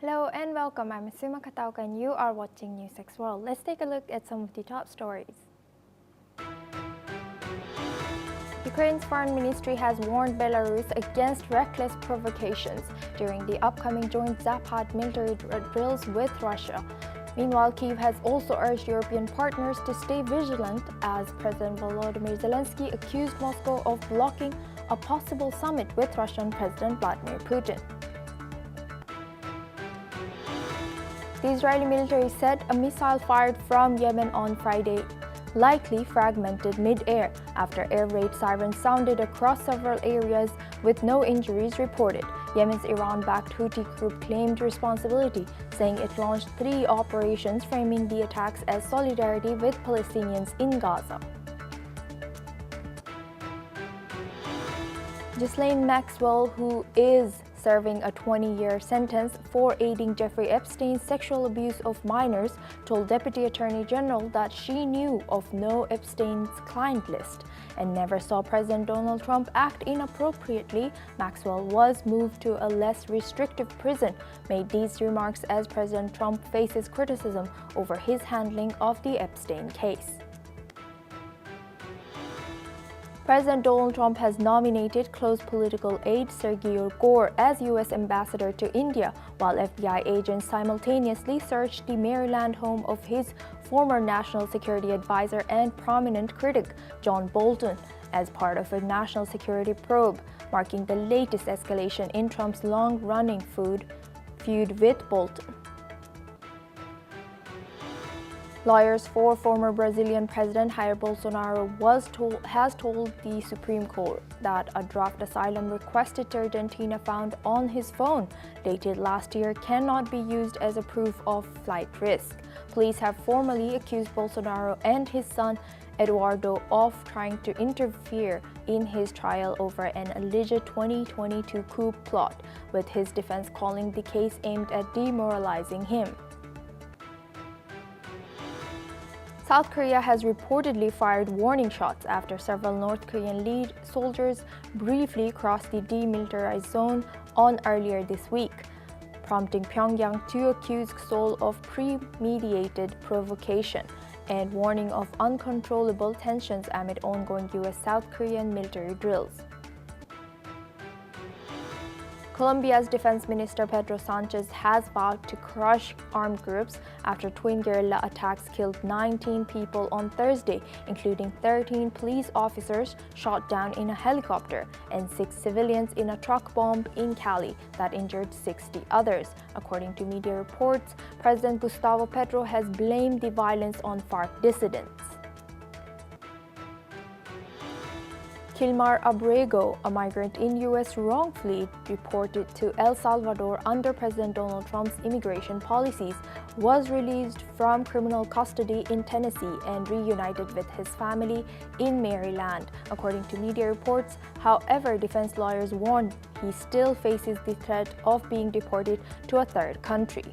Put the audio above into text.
Hello and welcome. I'm Asuma Katauka and you are watching NewsX World. Let's take a look at some of the top stories. Ukraine's foreign ministry has warned Belarus against reckless provocations during the upcoming joint Zapad military drills with Russia. Meanwhile, Kyiv has also urged European partners to stay vigilant as President Volodymyr Zelensky accused Moscow of blocking a possible summit with Russian President Vladimir Putin. The Israeli military said a missile fired from Yemen on Friday likely fragmented mid-air after air raid sirens sounded across several areas with no injuries reported. Yemen's Iran-backed Houthi group claimed responsibility, saying it launched 3 operations, framing the attacks as solidarity with Palestinians in Gaza. Ghislaine Maxwell, who is serving a 20-year sentence for aiding Jeffrey Epstein's sexual abuse of minors, told Deputy Attorney General that she knew of no Epstein's client list and never saw President Donald Trump act inappropriately. Maxwell was moved to a less restrictive prison, made these remarks as President Trump faces criticism over his handling of the Epstein case. President Donald Trump has nominated close political aide Sergio Gore as U.S. ambassador to India, while FBI agents simultaneously searched the Maryland home of his former national security advisor and prominent critic, John Bolton, as part of a national security probe, marking the latest escalation in Trump's long-running feud with Bolton. Lawyers for former Brazilian President Jair Bolsonaro has told the Supreme Court that a draft asylum requested to Argentina found on his phone, dated last year, cannot be used as a proof of flight risk. Police have formally accused Bolsonaro and his son Eduardo of trying to interfere in his trial over an alleged 2022 coup plot, with his defense calling the case aimed at demoralizing him. South Korea has reportedly fired warning shots after several North Korean lead soldiers briefly crossed the demilitarized zone earlier this week, prompting Pyongyang to accuse Seoul of premeditated provocation and warning of uncontrollable tensions amid ongoing U.S.-South Korean military drills. Colombia's Defense Minister Pedro Sanchez has vowed to crush armed groups after twin guerrilla attacks killed 19 people on Thursday, including 13 police officers shot down in a helicopter and 6 civilians in a truck bomb in Cali that injured 60 others. According to media reports, President Gustavo Petro has blamed the violence on FARC dissidents. Kilmar Abrego, a migrant in U.S. wrongfully deported to El Salvador under President Donald Trump's immigration policies, was released from criminal custody in Tennessee and reunited with his family in Maryland, according to media reports. However, defense lawyers warned he still faces the threat of being deported to a third country.